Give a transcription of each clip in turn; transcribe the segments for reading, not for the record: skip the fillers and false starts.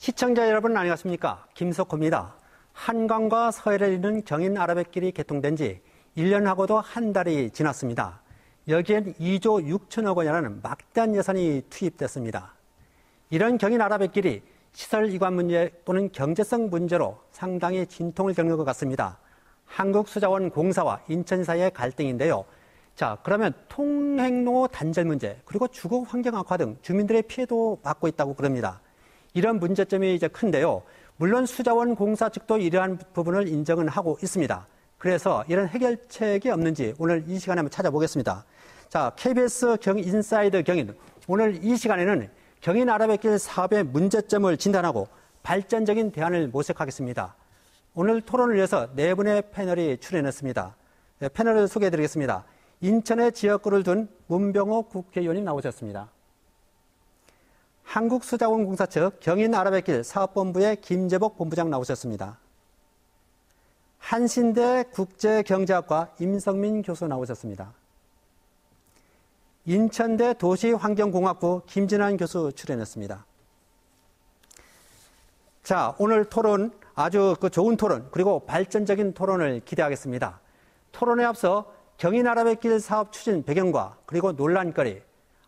시청자 여러분 안녕하십니까? 김석호입니다. 한강과 서해를 잇는 경인 아라뱃길이 개통된 지 1년하고도 한 달이 지났습니다. 여기엔 2조 6천억 원이라는 막대한 예산이 투입됐습니다. 이런 경인 아라뱃길이 시설 이관 문제 또는 경제성 문제로 상당히 진통을 겪는 것 같습니다. 한국수자원 공사와 인천 사이의 갈등인데요. 자, 그러면 통행로 단절 문제, 그리고 주거 환경 악화 등 주민들의 피해도 받고 있다고 그럽니다. 이런 문제점이 이제 큰데요. 물론 수자원 공사 측도 이러한 부분을 인정은 하고 있습니다. 그래서 이런 해결책이 없는지 오늘 이 시간에 한번 찾아보겠습니다. 자, KBS 인사이드 경인. 오늘 이 시간에는 경인 아라뱃길 사업의 문제점을 진단하고 발전적인 대안을 모색하겠습니다. 오늘 토론을 위해서 네 분의 패널이 출연했습니다. 네, 패널을 소개해드리겠습니다. 인천의 지역구를 둔 문병호 국회의원님 나오셨습니다. 한국수자원공사 측 경인 아라뱃길 사업본부의 김재복 본부장 나오셨습니다. 한신대 국제경제학과 임성민 교수 나오셨습니다. 인천대 도시환경공학부 김진환 교수 출연했습니다. 자, 오늘 토론 아주 좋은 토론 그리고 발전적인 토론을 기대하겠습니다. 토론에 앞서 경인 아라뱃길 사업 추진 배경과 그리고 논란거리,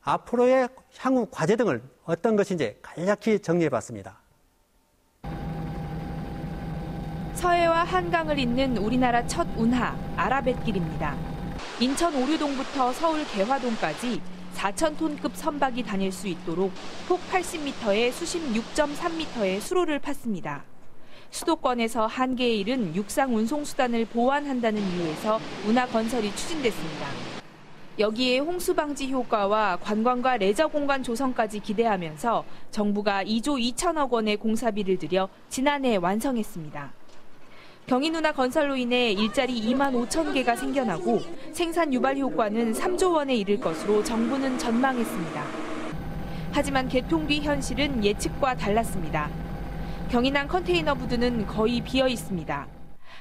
앞으로의 향후 과제 등을 어떤 것인지 간략히 정리해봤습니다. 서해와 한강을 잇는 우리나라 첫 운하 아라뱃길입니다. 인천 오류동부터 서울 개화동까지 4,000톤급 선박이 다닐 수 있도록 폭 80m에 수심 6.3m의 수로를 팠습니다. 수도권에서 한계에 이른 육상 운송수단을 보완한다는 이유에서 운하 건설이 추진됐습니다. 여기에 홍수 방지 효과와 관광과 레저 공간 조성까지 기대하면서 정부가 2조 2천억 원의 공사비를 들여 지난해 완성했습니다. 경인 운하 건설로 인해 일자리 2만 5천 개가 생겨나고 생산 유발 효과는 3조 원에 이를 것으로 정부는 전망했습니다. 하지만 개통 뒤 현실은 예측과 달랐습니다. 경인항 컨테이너 부두는 거의 비어 있습니다.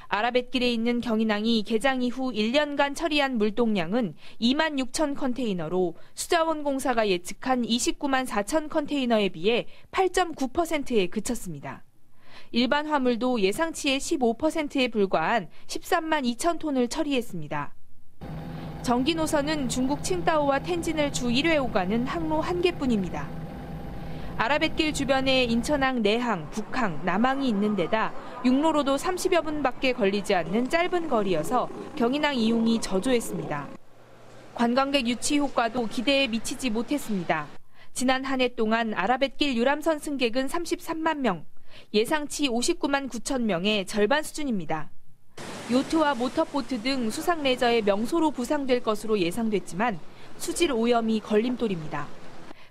아라뱃길에 있는 경인항이 개장 이후 1년간 처리한 물동량은 2만 6천 컨테이너로 수자원공사가 예측한 29만 4천 컨테이너에 비해 8.9%에 그쳤습니다. 일반 화물도 예상치의 15%에 불과한 13만 2천 톤을 처리했습니다. 정기 노선은 중국 칭다오와 텐진을 주 1회 오가는 항로 한 개뿐입니다. 아라뱃길 주변에 인천항 내항, 북항, 남항이 있는 데다 육로로도 30여 분밖에 걸리지 않는 짧은 거리여서 경인항 이용이 저조했습니다. 관광객 유치 효과도 기대에 미치지 못했습니다. 지난 한 해 동안 아라뱃길 유람선 승객은 33만 명, 예상치 59만 9천 명의 절반 수준입니다. 요트와 모터보트 등 수상 레저의 명소로 부상될 것으로 예상됐지만 수질 오염이 걸림돌입니다.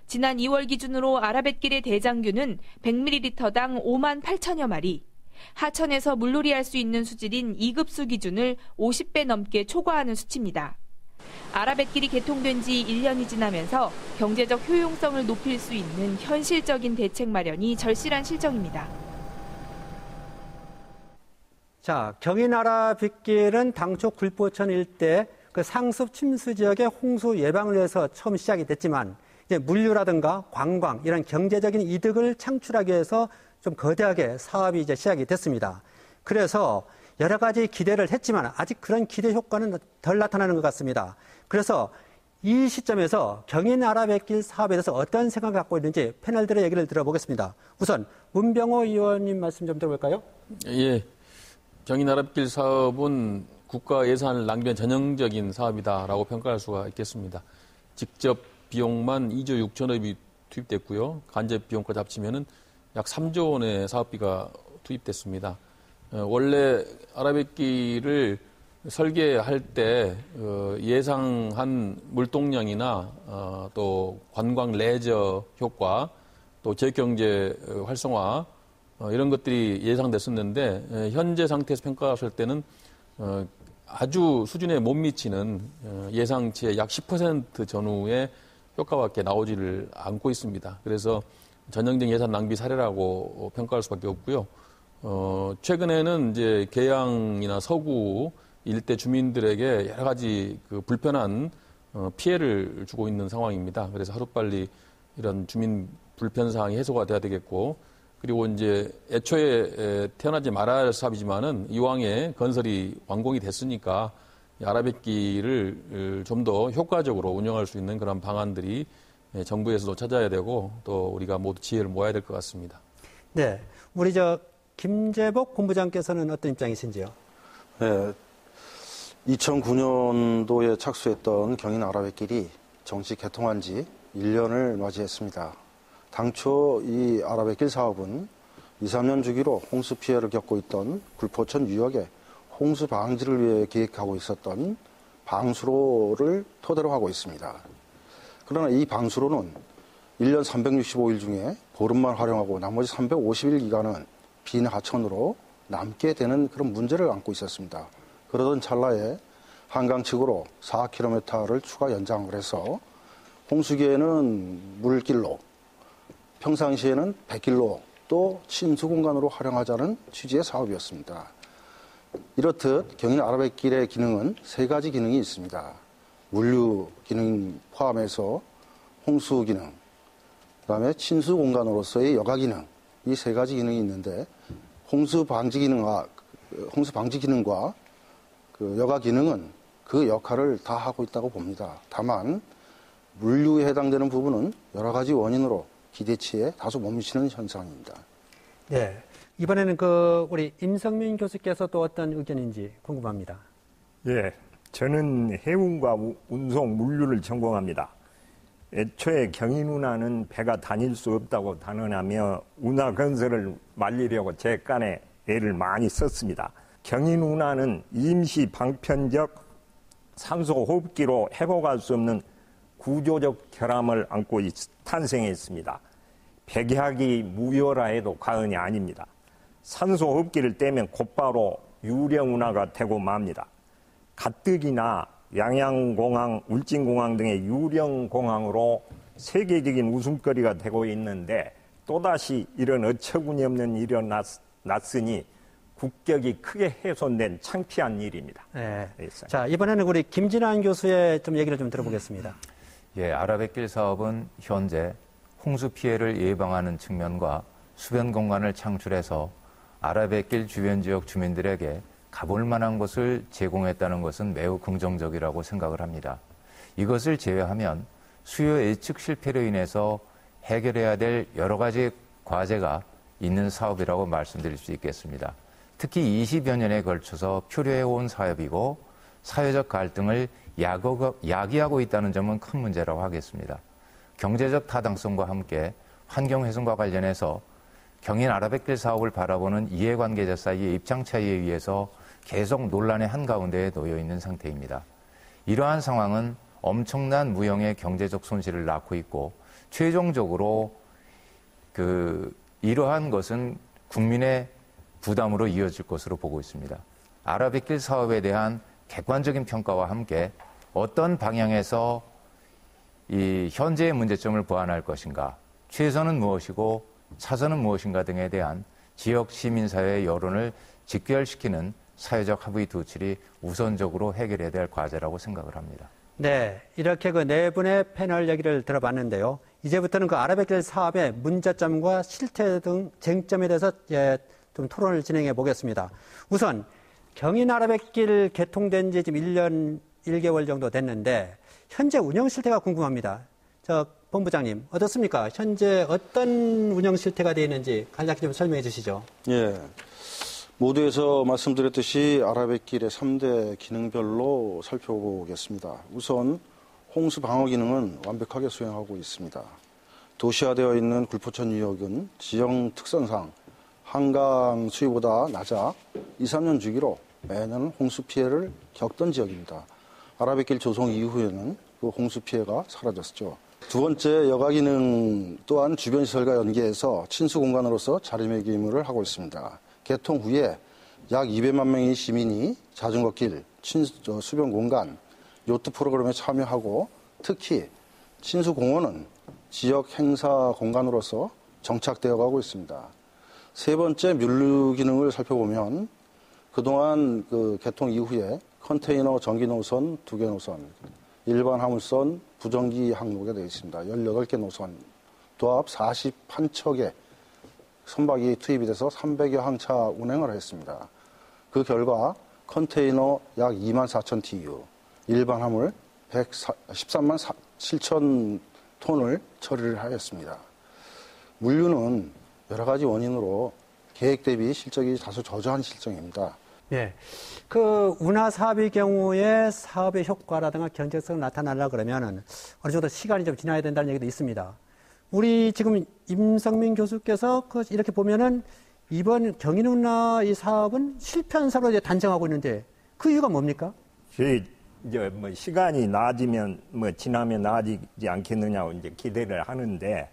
지난 2월 기준으로 아라뱃길의 대장균은 100ml당 5만 8천여 마리, 하천에서 물놀이할 수 있는 수질인 2급수 기준을 50배 넘게 초과하는 수치입니다. 아라뱃길이 개통된 지 1년이 지나면서 경제적 효용성을 높일 수 있는 현실적인 대책 마련이 절실한 실정입니다. 자, 경인 아라뱃길은 당초 굴포천 일대 상습 침수 지역의 홍수 예방을 위해서 처음 시작이 됐지만 이제 물류라든가 관광 이런 경제적인 이득을 창출하기 위해서 좀 거대하게 사업이 이제 시작이 됐습니다. 그래서 여러 가지 기대를 했지만 아직 그런 기대 효과는 덜 나타나는 것 같습니다. 그래서 이 시점에서 경인 아라뱃길 사업에 대해서 어떤 생각을 갖고 있는지 패널들의 얘기를 들어보겠습니다. 우선 문병호 의원님 말씀 좀 들어볼까요? 예, 경인 아라뱃길 사업은 국가 예산을 낭비한 전형적인 사업이다라고 평가할 수가 있겠습니다. 직접 비용만 2조 6천억이 투입됐고요. 간접 비용까지 합치면은 약 3조 원의 사업비가 투입됐습니다. 원래 아라뱃길을 설계할 때 예상한 물동량이나 또 관광 레저 효과, 또 지역경제 활성화 이런 것들이 예상됐었는데 현재 상태에서 평가했을 때는 아주 수준에 못 미치는 예상치의 약 10% 전후의 효과밖에 나오지를 않고 있습니다. 그래서 전형적인 예산 낭비 사례라고 평가할 수밖에 없고요. 최근에는 이제 계양이나 서구 일대 주민들에게 여러 가지 불편한 피해를 주고 있는 상황입니다. 그래서 하루빨리 이런 주민 불편 사항이 해소가 돼야 되겠고, 그리고 이제 애초에 태어나지 말아야 할 사업이지만은 이왕에 건설이 완공이 됐으니까 아라뱃길을 좀 더 효과적으로 운영할 수 있는 그런 방안들이 정부에서도 찾아야 되고 또 우리가 모두 지혜를 모아야 될 것 같습니다. 네, 우리 김재복 본부장께서는 어떤 입장이신지요? 네, 2009년도에 착수했던 경인 아라뱃길이 정식 개통한 지 1년을 맞이했습니다. 당초 이 아라뱃길 사업은 2, 3년 주기로 홍수 피해를 겪고 있던 굴포천 유역의 홍수 방지를 위해 기획하고 있었던 방수로를 토대로 하고 있습니다. 그러나 이 방수로는 1년 365일 중에 보름만 활용하고 나머지 350일 기간은 빈 하천으로 남게 되는 그런 문제를 안고 있었습니다. 그러던 찰나에 한강 측으로 4km를 추가 연장을 해서 홍수기에는 물길로, 평상시에는 백길로 또 침수 공간으로 활용하자는 취지의 사업이었습니다. 이렇듯 경인 아라뱃길의 기능은 3가지 기능이 있습니다. 물류 기능 포함해서 홍수 기능, 그다음에 침수 공간으로서의 여가 기능, 이 3가지 기능이 있는데 홍수 방지 기능과 그 여가 기능은 그 역할을 다 하고 있다고 봅니다. 다만 물류에 해당되는 부분은 여러 가지 원인으로 기대치에 다소 못 미치는 현상입니다. 네, 이번에는 우리 임성민 교수께서 또 어떤 의견인지 궁금합니다. 예, 저는 해운과 운송, 물류를 전공합니다. 애초에 경인 운하는 배가 다닐 수 없다고 단언하며 운하 건설을 말리려고 제 깐에 애를 많이 썼습니다. 경인 운하는 임시 방편적 산소 호흡기로 회복할 수 없는 구조적 결함을 안고 탄생했습니다. 백약이 무효라 해도 과언이 아닙니다. 산소 호흡기를 떼면 곧바로 유령 운하가 되고 맙니다. 가뜩이나 양양공항, 울진공항 등의 유령공항으로 세계적인 웃음거리가 되고 있는데 또다시 이런 어처구니 없는 일이 났으니 국격이 크게 훼손된 창피한 일입니다. 네. 자, 이번에는 우리 김진환 교수의 좀 얘기를 좀 들어보겠습니다. 예, 아라뱃길 사업은 현재 홍수 피해를 예방하는 측면과 수변 공간을 창출해서 아라뱃길 주변 지역 주민들에게 가볼 만한 곳을 제공했다는 것은 매우 긍정적이라고 생각을 합니다. 이것을 제외하면 수요 예측 실패로 인해서 해결해야 될 여러 가지 과제가 있는 사업이라고 말씀드릴 수 있겠습니다. 특히 20여 년에 걸쳐서 표류해온 사업이고 사회적 갈등을 야기하고 있다는 점은 큰 문제라고 하겠습니다. 경제적 타당성과 함께 환경훼손과 관련해서 경인 아라뱃길 사업을 바라보는 이해관계자 사이의 입장 차이에 의해서 계속 논란의 한가운데에 놓여 있는 상태입니다. 이러한 상황은 엄청난 무형의 경제적 손실을 낳고 있고 최종적으로 이러한 것은 국민의 부담으로 이어질 것으로 보고 있습니다. 아라뱃길 사업에 대한 객관적인 평가와 함께 어떤 방향에서 이 현재의 문제점을 보완할 것인가, 최선은 무엇이고 차선은 무엇인가 등에 대한 지역 시민사회의 여론을 직결시키는 사회적 합의 도출이 우선적으로 해결해야 될 과제라고 생각을 합니다. 네, 이렇게 네 분의 패널 얘기를 들어봤는데요. 이제부터는 아라뱃길 사업의 문제점과 실태 등 쟁점에 대해서 좀 토론을 진행해 보겠습니다. 우선 경인 아라뱃길 개통된 지 지금 1년 1개월 정도 됐는데 현재 운영 실태가 궁금합니다. 본부장님 어떻습니까? 현재 어떤 운영 실태가 되어 있는지 간략히 좀 설명해 주시죠. 예, 모두에서 말씀드렸듯이 아라뱃길의 3대 기능별로 살펴보겠습니다. 우선 홍수 방어 기능은 완벽하게 수행하고 있습니다. 도시화되어 있는 굴포천 유역은 지형 특성상 한강 수위보다 낮아 2, 3년 주기로 매년 홍수 피해를 겪던 지역입니다. 아라뱃길 조성 이후에는 그 홍수 피해가 사라졌죠. 두 번째, 여가 기능 또한 주변 시설과 연계해서 친수 공간으로서 자리매김을 하고 있습니다. 개통 후에 약 200만 명의 시민이 자전거길, 수변 공간, 요트 프로그램에 참여하고 특히 친수공원은 지역 행사 공간으로서 정착되어 가고 있습니다. 세 번째, 물류 기능을 살펴보면 그동안 개통 이후에 컨테이너 전기 노선 2개 노선, 일반 화물선 부정기 항목에 되어 있습니다. 18개 노선, 도합 41척의 선박이 투입이 돼서 300여 항차 운행을 했습니다. 그 결과 컨테이너 약 2만 4천 TU, 일반 화물 13만 7천 톤을 처리를 하였습니다. 물류는 여러 가지 원인으로 계획 대비 실적이 다소 저조한 실정입니다. 예. 그 운하 사업의 경우에 사업의 효과라든가 경제성 나타나려 그러면은 어느 정도 시간이 좀 지나야 된다는 얘기도 있습니다. 우리 지금 임성민 교수께서 이렇게 보면은 이번 경인운하 이 사업은 실패한 사업으로 이제 단정하고 있는데 그 이유가 뭡니까? 이제 뭐 시간이 나아지면 뭐 지나면 나아지지 않겠느냐고 이제 기대를 하는데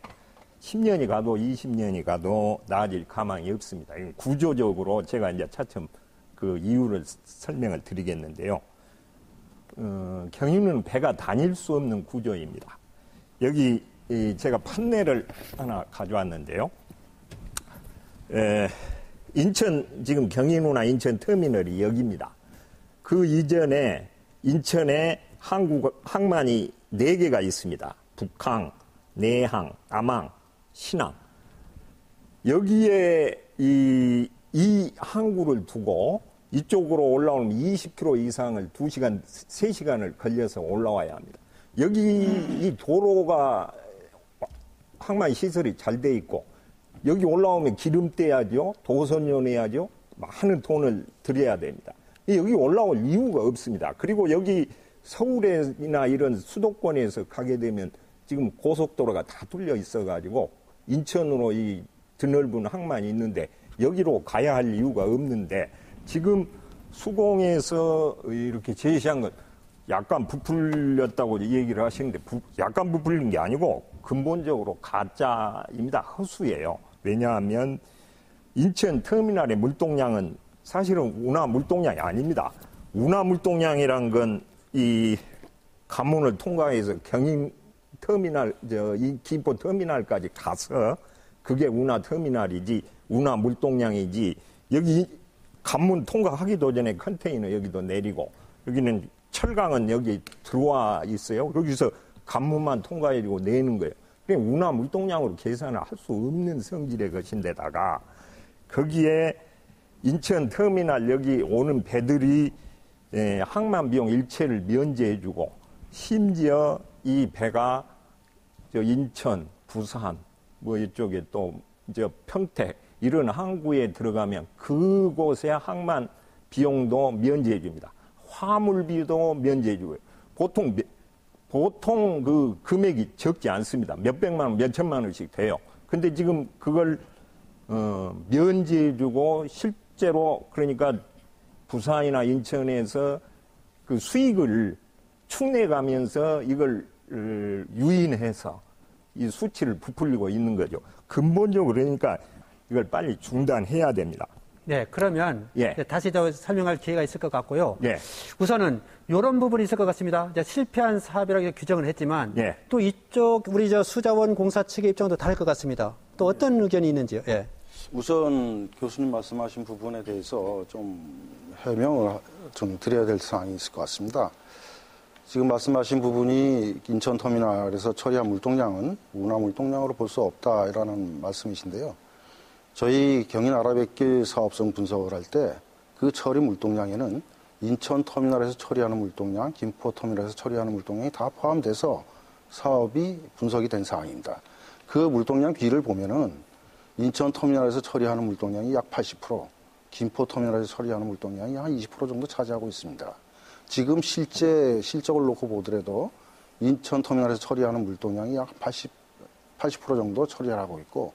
10년이 가도 20년이 가도 나아질 가망이 없습니다. 구조적으로 제가 이제 차츰 그 이유를 설명을 드리겠는데요. 경인은 배가 다닐 수 없는 구조입니다. 여기 제가 판넬을 하나 가져왔는데요. 인천 지금 경인운하 인천 터미널이 여기입니다. 그 이전에 인천에 항만이 4개가 있습니다. 북항, 내항, 남항, 신항. 여기에 이 항구를 두고 이쪽으로 올라오면 20km 이상을 2시간, 3시간을 걸려서 올라와야 합니다. 여기 이 도로가 항만 시설이 잘 돼 있고 여기 올라오면 기름 떼야죠. 도선료 내야죠. 많은 돈을 들여야 됩니다. 여기 올라올 이유가 없습니다. 그리고 여기 서울이나 이런 수도권에서 가게 되면 지금 고속도로가 다 뚫려 있어가지고 인천으로 이 드넓은 항만이 있는데 여기로 가야 할 이유가 없는데 지금 수공에서 이렇게 제시한 건 약간 부풀렸다고 얘기를 하시는데 약간 부풀린 게 아니고 근본적으로 가짜입니다. 허수예요. 왜냐하면 인천 터미널의 물동량은 사실은 운하 물동량이 아닙니다. 운하 물동량이란 건 이 관문을 통과해서 경인 터미널, 이 김포 터미널까지 가서 그게 운하 터미널이지, 운하 물동량이지, 여기 관문 통과하기도 전에 컨테이너 여기도 내리고, 여기는 철강은 여기 들어와 있어요. 여기서 관문만 통과해주고 내는 거예요. 그러니까 운하 물동량으로 계산을 할 수 없는 성질의 것인데다가, 거기에 인천 터미널 여기 오는 배들이 항만 비용 일체를 면제해주고, 심지어 이 배가 인천, 부산, 뭐 이쪽에 또 평택 이런 항구에 들어가면 그곳의 항만 비용도 면제해줍니다. 화물비도 면제해주고요. 보통 그 금액이 적지 않습니다. 몇백만 원, 몇천만 원씩 돼요. 근데 지금 그걸 면제해주고 실제로 그러니까 부산이나 인천에서 그 수익을 축내가면서 이걸 유인해서 이 수치를 부풀리고 있는 거죠. 근본적으로 그러니까 이걸 빨리 중단해야 됩니다. 네, 그러면 예. 다시 더 설명할 기회가 있을 것 같고요. 예. 우선은 이런 부분이 있을 것 같습니다. 이제 실패한 사업이라고 규정을 했지만 예. 또 이쪽 우리 수자원 공사 측의 입장도 다를 것 같습니다. 또 어떤 의견이 있는지요? 예. 우선 교수님 말씀하신 부분에 대해서 좀 해명을 좀 드려야 될 사항이 있을 것 같습니다. 지금 말씀하신 부분이 인천터미널에서 처리한 물동량은 운하 물동량으로 볼 수 없다라는 말씀이신데요. 저희 경인아라뱃길 사업성 분석을 할 때 그 처리 물동량에는 인천터미널에서 처리하는 물동량, 김포터미널에서 처리하는 물동량이 다 포함돼서 사업이 분석이 된 사항입니다. 그 물동량 비를 보면은 인천터미널에서 처리하는 물동량이 약 80%, 김포터미널에서 처리하는 물동량이 한 20% 정도 차지하고 있습니다. 지금 실적을 놓고 보더라도 인천터미널에서 처리하는 물동량이 약 80% 정도 처리하고 있고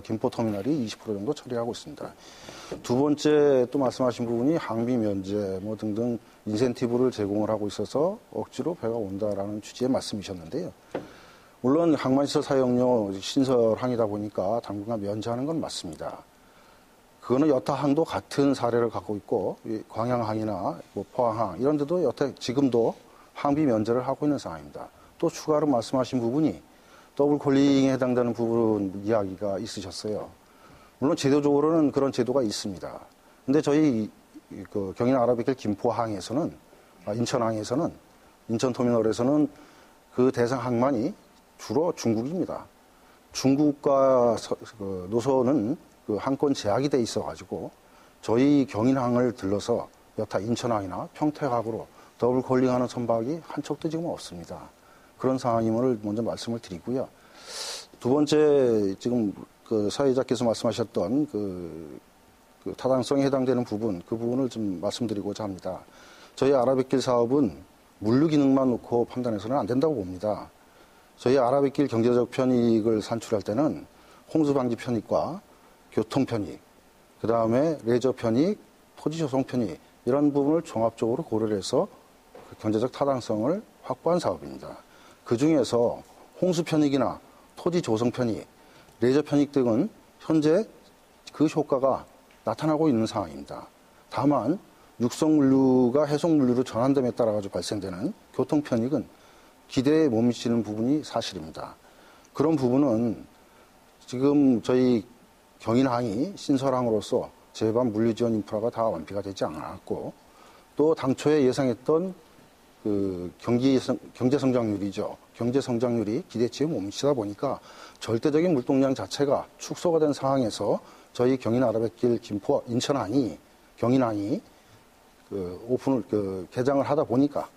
김포터미널이 20% 정도 처리하고 있습니다. 두 번째 또 말씀하신 부분이 항비 면제 뭐 등등 인센티브를 제공을 하고 있어서 억지로 배가 온다라는 취지의 말씀이셨는데요. 물론 항만시설 사용료 신설항이다 보니까 당분간 면제하는 건 맞습니다. 그거는 여타 항도 같은 사례를 갖고 있고 광양항이나 뭐 포항항 이런 데도 여태 지금도 항비 면제를 하고 있는 상황입니다. 또 추가로 말씀하신 부분이 더블 콜링에 해당되는 부분 이야기가 있으셨어요. 물론 제도적으로는 그런 제도가 있습니다. 근데 저희 그 경인아라뱃길 김포항에서는 인천항에서는 인천터미널에서는 그 대상 항만이 주로 중국입니다. 중국과 노선은 그 항권 제약이 돼 있어가지고 저희 경인항을 들러서 여타 인천항이나 평택항으로 더블 콜링하는 선박이 한 척도 지금 없습니다. 그런 상황임을 먼저 말씀을 드리고요. 두 번째 지금 그 사회자께서 말씀하셨던 그 타당성에 해당되는 부분, 그 부분을 좀 말씀드리고자 합니다. 저희 아라뱃길 사업은 물류 기능만 놓고 판단해서는 안 된다고 봅니다. 저희 아라뱃길 경제적 편익을 산출할 때는 홍수 방지 편익과 교통 편익, 그 다음에 레저 편익, 토지 조성 편익 이런 부분을 종합적으로 고려를 해서 그 경제적 타당성을 확보한 사업입니다. 그 중에서 홍수 편익이나 토지 조성 편익, 레저 편익 등은 현재 그 효과가 나타나고 있는 상황입니다. 다만 육성 물류가 해송 물류로 전환됨에 따라 가지고 발생되는 교통 편익은 기대에 못 미치는 부분이 사실입니다. 그런 부분은 지금 저희 경인항이 신설항으로서 제반 물류 지원 인프라가 다 완비가 되지 않았고 또 당초에 예상했던 그 경제 성장률이죠. 경제 성장률이 기대치에 못 미치다 보니까 절대적인 물동량 자체가 축소가 된 상황에서 저희 경인 아라뱃길 김포 인천항이 경인항이 개장을 하다 보니까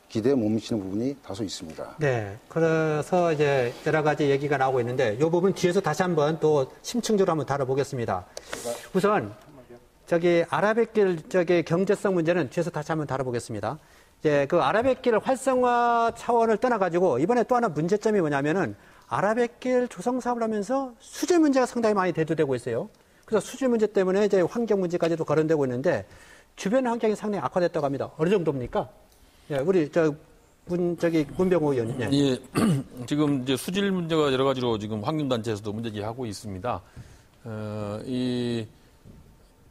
기대에 못 미치는 부분이 다소 있습니다. 네. 그래서 이제 여러 가지 얘기가 나오고 있는데 이 부분 뒤에서 다시 한번 또 심층적으로 한번 다뤄보겠습니다. 우선 저기 아라뱃길 경제성 문제는 뒤에서 다시 한번 다뤄보겠습니다. 이제 그 아라뱃길 활성화 차원을 떠나가지고 이번에 또 하나 문제점이 뭐냐면은 아라뱃길 조성 사업을 하면서 수질 문제가 상당히 많이 대두되고 있어요. 그래서 수질 문제 때문에 이제 환경 문제까지도 거론되고 있는데 주변 환경이 상당히 악화됐다고 합니다. 어느 정도입니까? 예, 우리 문병호 의원님. 예. 예, 지금 이제 수질 문제가 여러 가지로 지금 환경단체에서도 문제제기하고 있습니다.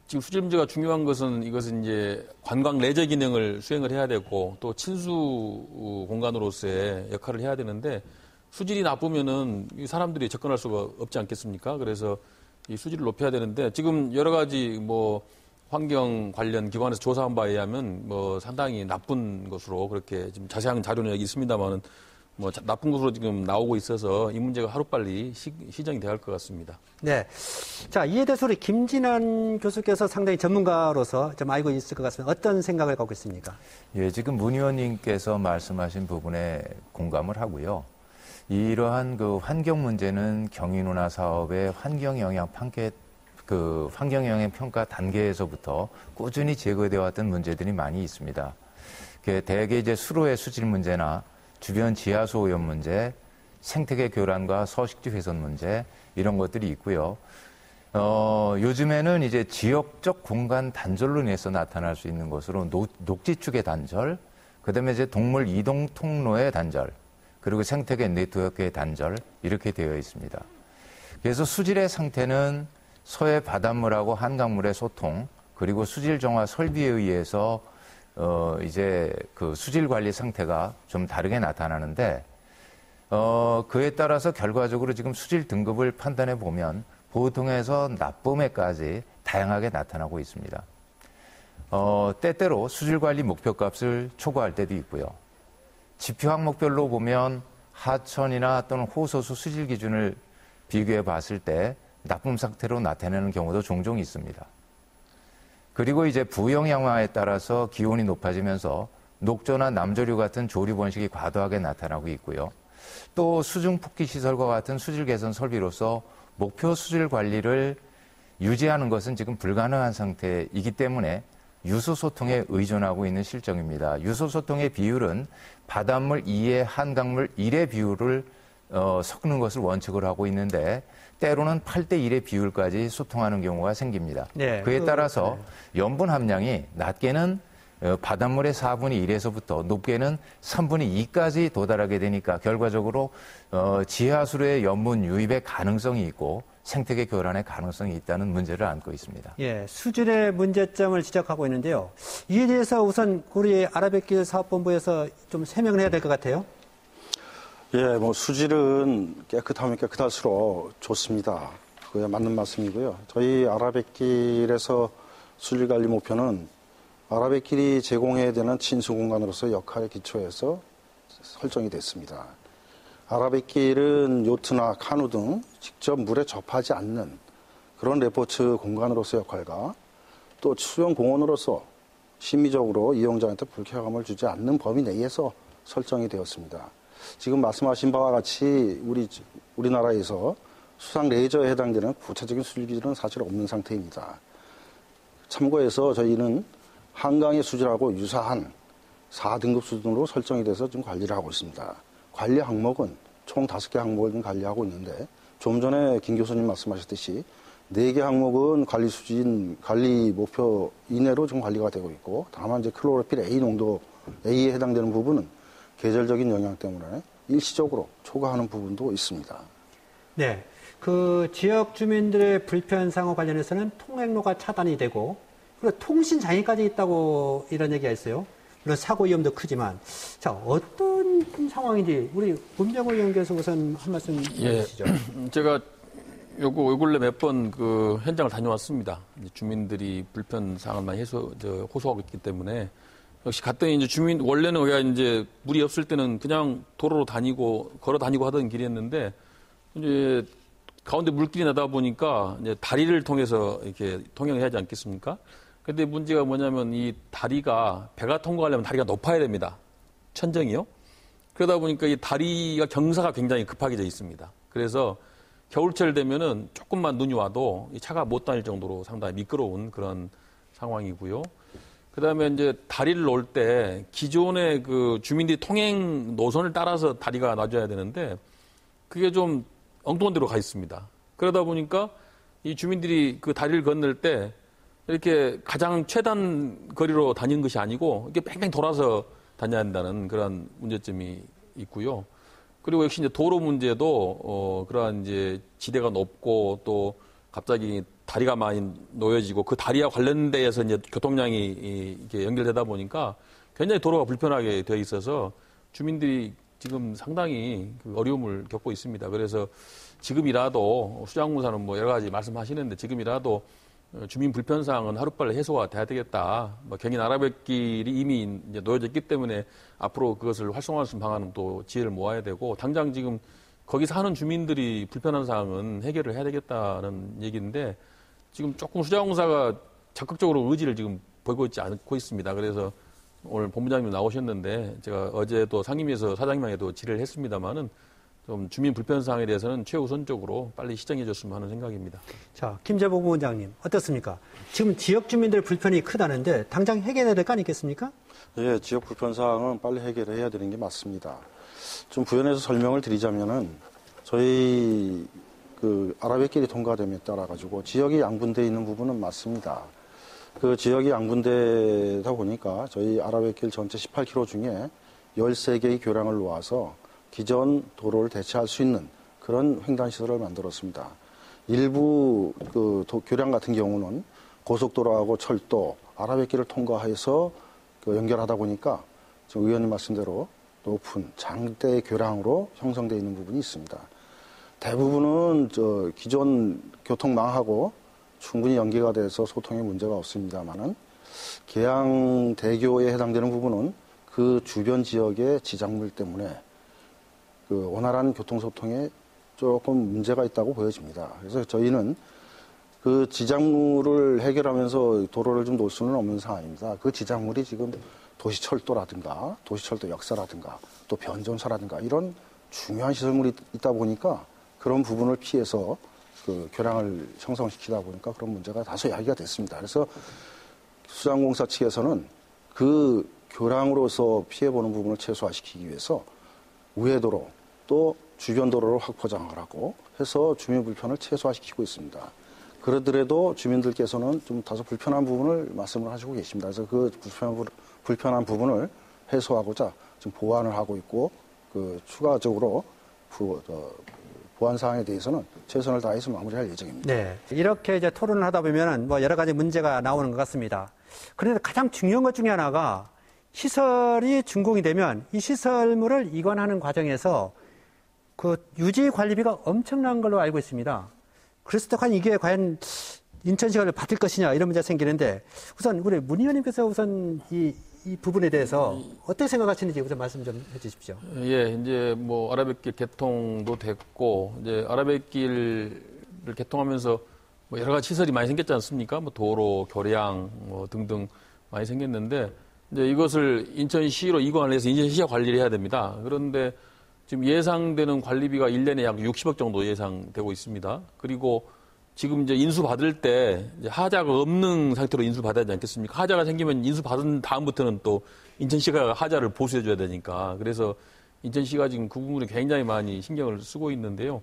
지금 수질 문제가 중요한 것은 이것은 이제 관광 레저 기능을 수행을 해야 되고 또 친수 공간으로서의 역할을 해야 되는데 수질이 나쁘면은 이 사람들이 접근할 수가 없지 않겠습니까? 그래서 이 수질을 높여야 되는데 지금 여러 가지 뭐 환경 관련 기관에서 조사한 바에 의하면 뭐 상당히 나쁜 것으로 그렇게 지금 자세한 자료는 여기 있습니다만은 뭐 나쁜 것으로 지금 나오고 있어서 이 문제가 하루빨리 시정이 돼야 할 것 같습니다. 네. 자, 이에 대해서 우리 김진환 교수께서 상당히 전문가로서 좀 알고 있을 것 같습니다. 어떤 생각을 갖고 있습니까? 예, 지금 문 의원님께서 말씀하신 부분에 공감을 하고요. 이러한 그 환경 문제는 경인운하 사업의 환경 영향 평가 단계에서부터 꾸준히 제거되어 왔던 문제들이 많이 있습니다. 대개 이제 수로의 수질 문제나 주변 지하수 오염 문제, 생태계 교란과 서식지 훼손 문제 이런 것들이 있고요. 요즘에는 이제 지역적 공간 단절로 인해서 나타날 수 있는 것으로 녹지축의 단절, 그다음에 이제 동물 이동 통로의 단절, 그리고 생태계 네트워크의 단절 이렇게 되어 있습니다. 그래서 수질의 상태는 서해 바닷물하고 한강물의 소통, 그리고 수질 정화 설비에 의해서 이제 그 수질 관리 상태가 좀 다르게 나타나는데, 그에 따라서 결과적으로 지금 수질 등급을 판단해 보면 보통에서 나쁨에까지 다양하게 나타나고 있습니다. 때때로 수질 관리 목표값을 초과할 때도 있고요. 지표 항목별로 보면 하천이나 또는 호소수 수질 기준을 비교해 봤을 때 나쁨 상태로 나타내는 경우도 종종 있습니다. 그리고 이제 부영향화에 따라서 기온이 높아지면서 녹조나 남조류 같은 조류 번식이 과도하게 나타나고 있고요. 또 수중 폭기 시설과 같은 수질 개선 설비로서 목표 수질 관리를 유지하는 것은 지금 불가능한 상태이기 때문에 유수 소통에 의존하고 있는 실정입니다. 유수 소통의 비율은 바닷물 2에 한강물 1의 비율을 섞는 것을 원칙으로 하고 있는데 때로는 8대1의 비율까지 소통하는 경우가 생깁니다. 네, 그에 따라서 염분 함량이 낮게는 바닷물의 4분의 1에서부터 높게는 3분의 2까지 도달하게 되니까 결과적으로 지하수로의 염분 유입의 가능성이 있고 생태계 교란의 가능성이 있다는 문제를 안고 있습니다. 예, 수질의 문제점을 지적하고 있는데요. 이에 대해서 우선 우리 아라뱃길 사업본부에서 좀 설명을 해야 될 것 같아요. 예, 뭐 수질은 깨끗하면 깨끗할수록 좋습니다. 그게 맞는 말씀이고요. 저희 아라뱃길에서 수질 관리 목표는 아라뱃길이 제공해야 되는 친수 공간으로서 역할에 기초해서 설정이 됐습니다. 아라뱃길은 요트나 카누 등 직접 물에 접하지 않는 그런 레포츠 공간으로서의 역할과 또 수영공원으로서 심미적으로 이용자한테 불쾌감을 주지 않는 범위 내에서 설정이 되었습니다. 지금 말씀하신 바와 같이 우리나라에서 수상 레저에 해당되는 구체적인 수질 기준은 사실 없는 상태입니다. 참고해서 저희는 한강의 수질하고 유사한 4등급 수준으로 설정이 돼서 지금 관리를 하고 있습니다. 관리 항목은 총 5개 항목을 지금 관리하고 있는데 좀 전에 김 교수님 말씀하셨듯이 4개 항목은 관리 수준, 관리 목표 이내로 지금 관리가 되고 있고 다만 이제 클로로필 A 농도, A에 해당되는 부분은 계절적인 영향 때문에 일시적으로 초과하는 부분도 있습니다. 네. 그 지역 주민들의 불편상과 관련해서는 통행로가 차단이 되고 그리고 통신 장애까지 있다고 이런 얘기가 있어요. 물론 사고 위험도 크지만 자 어떤 상황인지 우리 문병호 의원께서 우선 한 말씀 해주시죠. 제가 요 근래 몇 번 그 현장을 다녀왔습니다. 이제 주민들이 불편 사항을 많이 호소하고 있기 때문에 역시 갔더니 이제 원래는 우리가 이제 물이 없을 때는 그냥 도로로 걸어 다니고 하던 길이었는데 이제 가운데 물길이 나다 보니까 이제 다리를 통해서 이렇게 통행을 해야 하지 않겠습니까? 근데 문제가 뭐냐면 이 다리가 배가 통과하려면 다리가 높아야 됩니다. 천정이요. 그러다 보니까 이 다리가 경사가 굉장히 급하게 돼 있습니다. 그래서 겨울철 되면은 조금만 눈이 와도 이 차가 못 다닐 정도로 상당히 미끄러운 그런 상황이고요. 그다음에 이제 다리를 놓을 때 기존의 그 주민들이 통행 노선을 따라서 다리가 놔줘야 되는데 그게 좀 엉뚱한 데로 가 있습니다. 그러다 보니까 이 주민들이 그 다리를 건널 때 이렇게 가장 최단 거리로 다니는 것이 아니고 이렇게 뺑뺑 돌아서 다녀야 한다는 그런 문제점이 있고요. 그리고 역시 이제 도로 문제도 그러한 이제 지대가 높고 또 갑자기 다리가 많이 놓여지고 그 다리와 관련돼서 이제 교통량이 이렇게 연결되다 보니까 굉장히 도로가 불편하게 되어 있어서 주민들이 지금 상당히 어려움을 겪고 있습니다. 그래서 지금이라도 수장공사는 뭐 여러 가지 말씀하시는데 지금이라도 주민 불편사항은 하루빨리 해소가 돼야 되겠다. 경인 아라뱃길이 이미 이제 놓여졌기 때문에 앞으로 그것을 활성화할 수 있는 방안은 또 지혜를 모아야 되고 당장 지금 거기 사는 주민들이 불편한 사항은 해결을 해야 되겠다는 얘기인데 지금 조금 수자공사가 적극적으로 의지를 지금 보이고 있지 않고 있습니다. 그래서 오늘 본부장님 나오셨는데 제가 어제도 상임위에서 사장님에게도 질의를 했습니다만은 좀 주민 불편 사항에 대해서는 최우선적으로 빨리 시정해 줬으면 하는 생각입니다. 자, 김재복 부원장님 어떻습니까? 지금 지역 주민들 불편이 크다는데 당장 해결해야 될 거 아니겠습니까? 예, 지역 불편 사항은 빨리 해결해야 되는 게 맞습니다. 좀 부연해서 설명을 드리자면은 저희 그 아라뱃길이 통과됨에 따라 가지고 지역이 양분되어 있는 부분은 맞습니다. 그 지역이 양분되다 보니까 저희 아라뱃길 전체 18km 중에 13개의 교량을 놓아서 기존 도로를 대체할 수 있는 그런 횡단시설을 만들었습니다. 일부 그 교량 같은 경우는 고속도로하고 철도, 아라뱃길을 통과해서 그 연결하다 보니까 지금 의원님 말씀대로 높은 장대의 교량으로 형성되어 있는 부분이 있습니다. 대부분은 기존 교통망하고 충분히 연계가 돼서 소통에 문제가 없습니다만은 계양대교에 해당되는 부분은 그 주변 지역의 지작물 때문에 그 원활한 교통소통에 조금 문제가 있다고 보여집니다. 그래서 저희는 그 지작물을 해결하면서 도로를 좀 놓을 수는 없는 상황입니다. 그 지작물이 지금 도시철도라든가 도시철도 역사라든가 또 변전소라든가 이런 중요한 시설물이 있다 보니까 그런 부분을 피해서 그 교량을 형성시키다 보니까 그런 문제가 다소 야기가 됐습니다. 그래서 수장공사 측에서는 그 교량으로서 피해보는 부분을 최소화시키기 위해서 우회도로 또 주변 도로를 확포장을 하고 해서 주민 불편을 최소화시키고 있습니다. 그러더라도 주민들께서는 좀 다소 불편한 부분을 말씀을 하시고 계십니다. 그래서 그 불편한 부분을 해소하고자 지금 보완을 하고 있고 그 추가적으로 보완 사항에 대해서는 최선을 다해서 마무리할 예정입니다. 네, 이렇게 이제 토론을 하다 보면은 뭐 여러 가지 문제가 나오는 것 같습니다. 그런데 가장 중요한 것 중에 하나가 시설이 준공이 되면 이 시설물을 이관하는 과정에서 그 유지 관리비가 엄청난 걸로 알고 있습니다. 그래서 또한 이게 과연 인천시가 받을 것이냐 이런 문제가 생기는데 우선 우리 문 의원님께서 우선 이 부분에 대해서 어떻게 생각하시는지 우선 말씀 좀 해주십시오. 예, 이제 뭐 아라뱃길 개통도 됐고 이제 아라뱃길을 개통하면서 뭐 여러 가지 시설이 많이 생겼지 않습니까? 뭐 도로, 교량 뭐 등등 많이 생겼는데 이제 이것을 인천시로 이관을 해서 인천시가 관리를 해야 됩니다. 그런데 지금 예상되는 관리비가 1년에 약 60억 정도 예상되고 있습니다. 그리고 지금 이제 인수 받을 때 이제 하자가 없는 상태로 인수 받아야 되지 않겠습니까? 하자가 생기면 인수 받은 다음부터는 또 인천시가 하자를 보수해 줘야 되니까. 그래서 인천시가 지금 그 부분에 굉장히 많이 신경을 쓰고 있는데요.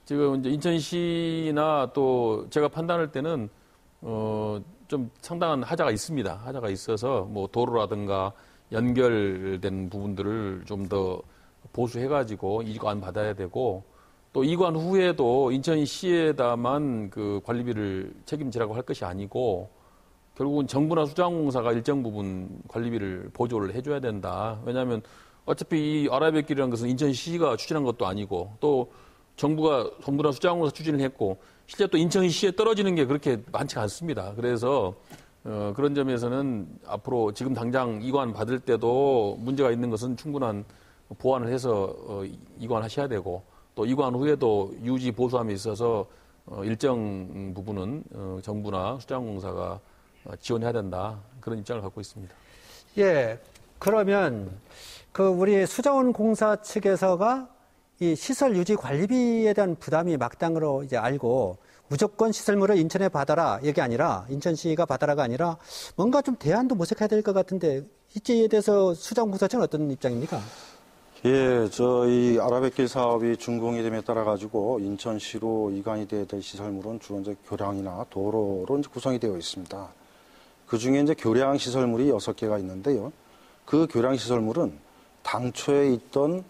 지금 이제 인천시나 또 제가 판단할 때는 좀 상당한 하자가 있습니다. 하자가 있어서 뭐 도로라든가 연결된 부분들을 좀 더 보수해가지고 이관 받아야 되고 또 이관 후에도 인천시에다만 그 관리비를 책임지라고 할 것이 아니고 결국은 정부나 수자원공사가 일정 부분 관리비를 보조를 해줘야 된다. 왜냐하면 어차피 이 아라뱃길이라는 것은 인천시가 추진한 것도 아니고 또 정부나 수자원공사 추진을 했고 실제 또 인천시에 떨어지는 게 그렇게 많지가 않습니다. 그래서 그런 점에서는 앞으로 지금 당장 이관 받을 때도 문제가 있는 것은 충분한 보완을 해서 이관하셔야 되고 또 이관 후에도 유지 보수함에 있어서 일정 부분은 정부나 수자원공사가 지원해야 된다. 그런 입장을 갖고 있습니다. 예, 그러면 그 우리 수자원공사 측에서가 이 시설 유지 관리비에 대한 부담이 막당으로 이제 알고 무조건 시설물을 인천에 받아라 이게 아니라 인천시가 받아라가 아니라 뭔가 좀 대안도 모색해야 될 것 같은데 이에 대해서 수자원공사 측은 어떤 입장입니까? 예, 저희 아라뱃길 사업이 준공이 됨에 따라 가지고 인천시로 이관이 돼야 될 시설물은 주로 이제 교량이나 도로로 이제 구성이 되어 있습니다. 그 중에 이제 교량 시설물이 6개가 있는데요. 그 교량 시설물은 당초에 있던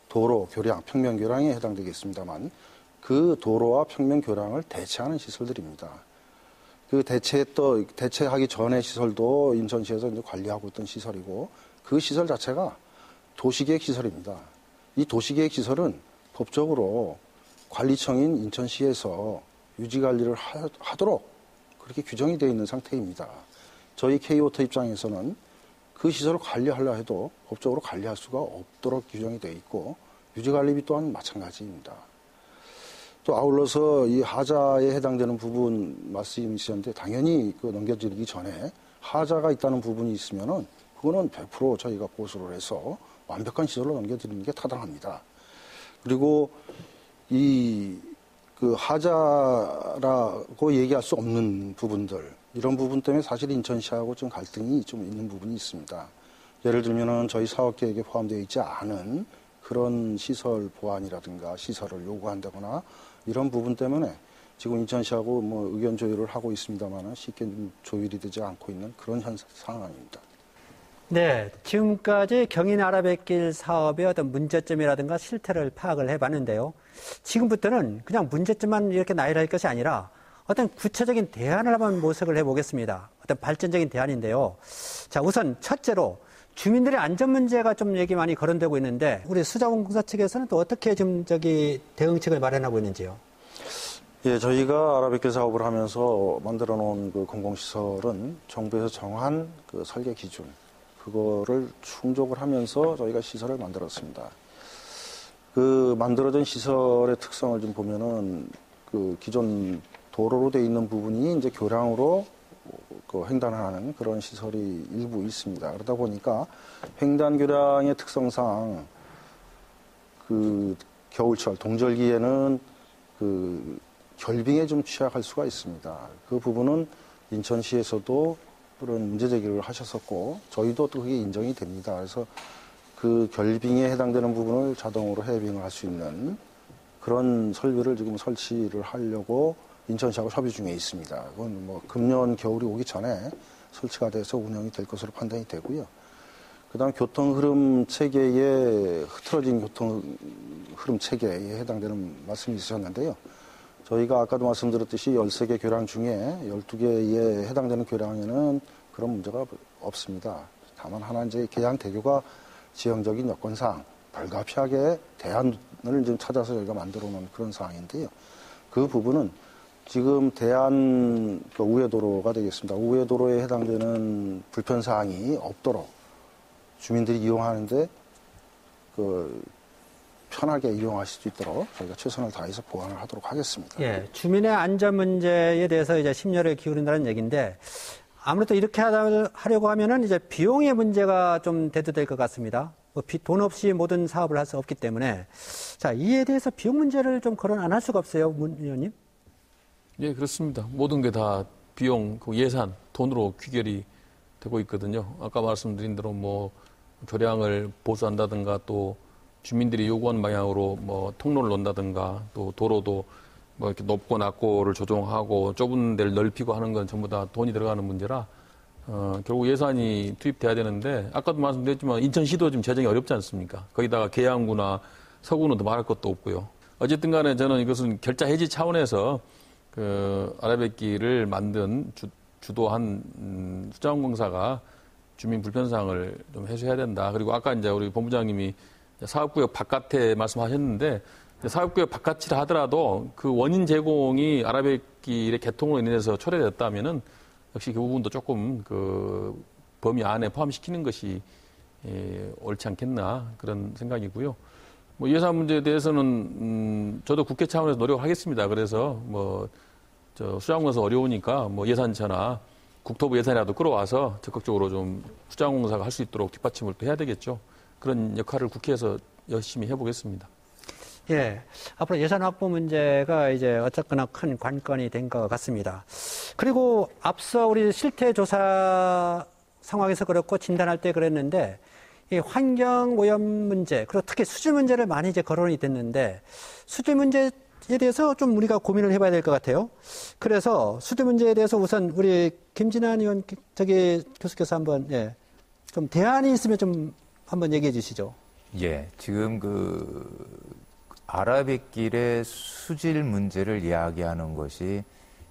도로, 교량, 평면 교량에 해당되겠습니다만 그 도로와 평면 교량을 대체하는 시설들입니다. 그 대체하기 전의 시설도 인천시에서 이제 관리하고 있던 시설이고 그 시설 자체가 도시계획 시설입니다. 이 도시계획 시설은 법적으로 관리청인 인천시에서 유지관리를 하도록 그렇게 규정이 되어 있는 상태입니다. 저희 K워터 입장에서는 그 시설을 관리하려 해도 법적으로 관리할 수가 없도록 규정이 되어 있고 유지관리비 또한 마찬가지입니다. 또 아울러서 이 하자에 해당되는 부분 말씀이 있었는데 당연히 그 넘겨드리기 전에 하자가 있다는 부분이 있으면은 그거는 100% 저희가 보수를 해서 완벽한 시설로 넘겨드리는 게 타당합니다. 그리고 그 하자라고 얘기할 수 없는 부분들, 이런 부분 때문에 사실 인천시하고 좀 갈등이 좀 있는 부분이 있습니다. 예를 들면은 저희 사업 계획에 포함되어 있지 않은 그런 시설 보완이라든가 시설을 요구한다거나 이런 부분 때문에 지금 인천시하고 뭐 의견 조율을 하고 있습니다만은 쉽게 조율이 되지 않고 있는 그런 상황입니다. 네, 지금까지 경인 아라뱃길 사업의 어떤 문제점이라든가 실태를 파악을 해봤는데요. 지금부터는 그냥 문제점만 이렇게 나열할 것이 아니라 어떤 구체적인 대안을 한번 모색을 해보겠습니다. 어떤 발전적인 대안인데요. 자, 우선 첫째로 주민들의 안전 문제가 좀 얘기 많이 거론되고 있는데 우리 수자원공사 측에서는 또 어떻게 좀 대응책을 마련하고 있는지요? 예, 저희가 아라뱃길 사업을 하면서 만들어 놓은 그 공공시설은 정부에서 정한 그 설계 기준, 그거를 충족을 하면서 저희가 시설을 만들었습니다. 그 만들어진 시설의 특성을 좀 보면은 그 기존 도로로 되어 있는 부분이 이제 교량으로 그 횡단하는 그런 시설이 일부 있습니다. 그러다 보니까 횡단 교량의 특성상 그 겨울철 동절기에는 그 결빙에 좀 취약할 수가 있습니다. 그 부분은 인천시에서도 그런 문제 제기를 하셨었고 저희도 또 그게 인정이 됩니다. 그래서 그 결빙에 해당되는 부분을 자동으로 해빙을 할 수 있는 그런 설비를 지금 설치를 하려고 인천시하고 협의 중에 있습니다. 그건 뭐 금년 겨울이 오기 전에 설치가 돼서 운영이 될 것으로 판단이 되고요. 그다음 교통 흐름 체계에 흐트러진 교통 흐름 체계에 해당되는 말씀이 있으셨는데요. 저희가 아까도 말씀드렸듯이 13개 교량 중에 12개에 해당되는 교량에는 그런 문제가 없습니다. 다만 하나 이제 계양대교가 지형적인 여건상 불가피하게 대안을 좀 찾아서 저희가 만들어 놓은 그런 상황인데요. 그 부분은 지금 대안 그 우회도로가 되겠습니다. 우회도로에 해당되는 불편 사항이 없도록 주민들이 이용하는데 그 편하게 이용하실 수 있도록 저희가 최선을 다해서 보완을 하도록 하겠습니다. 예, 주민의 안전 문제에 대해서 이제 심려를 기울인다는 얘기인데 아무래도 이렇게 하려고 하면은 이제 비용의 문제가 좀 대두될 것 같습니다. 뭐 돈 없이 모든 사업을 할 수 없기 때문에 자, 이에 대해서 비용 문제를 좀 거론 안 할 수가 없어요, 문 의원님. 예, 그렇습니다. 모든 게 다 비용, 예산, 돈으로 귀결이 되고 있거든요. 아까 말씀드린 대로 뭐 교량을 보수한다든가 또 주민들이 요구한 방향으로 뭐 통로를 놓는다든가 또 도로도 뭐 이렇게 높고 낮고를 조정하고 좁은 데를 넓히고 하는 건 전부 다 돈이 들어가는 문제라 결국 예산이 투입돼야 되는데 아까도 말씀드렸지만 인천시도 지금 재정이 어렵지 않습니까? 거기다가 계양구나 서구는 더 말할 것도 없고요. 어쨌든 간에 저는 이것은 결자 해지 차원에서 그 아라뱃길을 만든 주도한 수자원공사가 주민 불편사항을 좀 해소해야 된다. 그리고 아까 이제 우리 본부장님이 사업구역 바깥에 말씀하셨는데 사업구역 바깥이라 하더라도 그 원인 제공이 아라뱃길의 개통으로 인해서 초래됐다면은 역시 그 부분도 조금 그 범위 안에 포함시키는 것이 옳지 않겠나 그런 생각이고요. 뭐 예산 문제에 대해서는 저도 국회 차원에서 노력하겠습니다. 그래서 뭐 수자원공사 어려우니까 뭐 예산처나 국토부 예산이라도 끌어와서 적극적으로 좀 수자원공사가 할 수 있도록 뒷받침을 또 해야 되겠죠. 그런 역할을 국회에서 열심히 해보겠습니다. 예, 앞으로 예산 확보 문제가 이제 어쨌거나 큰 관건이 된 것 같습니다. 그리고 앞서 우리 실태 조사 상황에서 그렇고 진단할 때 그랬는데 이 환경 오염 문제 그리고 특히 수질 문제를 많이 이제 거론이 됐는데 수질 문제에 대해서 좀 우리가 고민을 해봐야 될 것 같아요. 그래서 수질 문제에 대해서 우선 우리 김진환 의원 교수께서 한번 좀 대안이 있으면 좀 한번 얘기해 주시죠. 예, 지금 그 아라뱃길의 수질 문제를 이야기하는 것이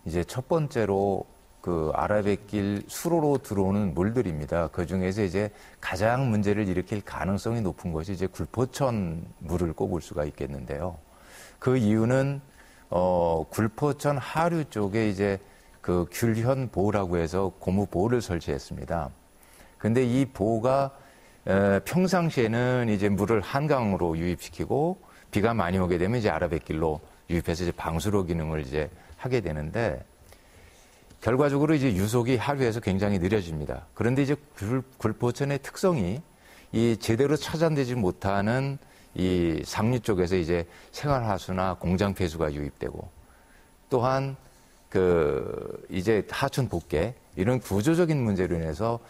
이제 첫 번째로 그 아라뱃길 수로로 들어오는 물들입니다. 그 중에서 이제 가장 문제를 일으킬 가능성이 높은 것이 이제 굴포천 물을 꼽을 수가 있겠는데요. 그 이유는 굴포천 하류 쪽에 이제 그 귤현 보호라고 해서 고무 보호를 설치했습니다. 근데 이 보호가 평상시에는 이제 물을 한강으로 유입시키고 비가 많이 오게 되면 이제 아라뱃길로 유입해서 이제 방수로 기능을 이제 하게 되는데 결과적으로 이제 유속이 하류에서 굉장히 느려집니다. 그런데 이제 굴포천의 특성이 이 제대로 차단되지 못하는 이 상류 쪽에서 이제 생활하수나 공장 폐수가 유입되고 또한 그 이제 하천 복개 이런 구조적인 문제로 인해서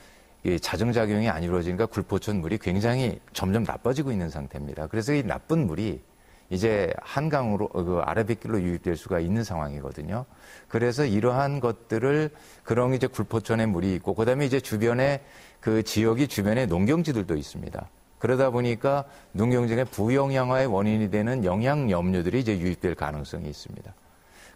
이 자정작용이 안 이루어지니까 굴포천 물이 굉장히 점점 나빠지고 있는 상태입니다. 그래서 이 나쁜 물이 이제 한강으로 그 아라뱃길로 유입될 수가 있는 상황이거든요. 그래서 이러한 것들을 그런 이제 굴포천에 물이 있고 그다음에 이제 주변에 그 지역이 주변에 농경지들도 있습니다. 그러다 보니까 농경지의 부영양화의 원인이 되는 영양염료들이 이제 유입될 가능성이 있습니다.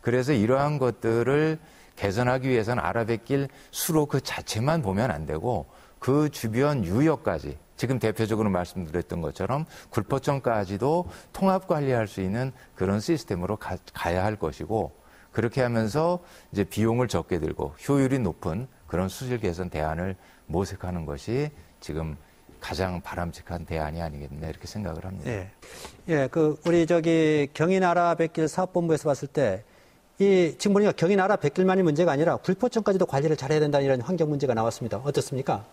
그래서 이러한 것들을 개선하기 위해서는 아라뱃길 수로 그 자체만 보면 안 되고 그 주변 유역까지 지금 대표적으로 말씀드렸던 것처럼 굴포천까지도 통합 관리할 수 있는 그런 시스템으로 가야 할 것이고 그렇게 하면서 이제 비용을 적게 들고 효율이 높은 그런 수질 개선 대안을 모색하는 것이 지금 가장 바람직한 대안이 아니겠나 이렇게 생각을 합니다. 예, 그 우리 경인 아라뱃길 사업본부에서 봤을 때 지금 보니까 경인 아라뱃길만이 문제가 아니라 굴포천까지도 관리를 잘해야 된다는 이런 환경 문제가 나왔습니다. 어떻습니까?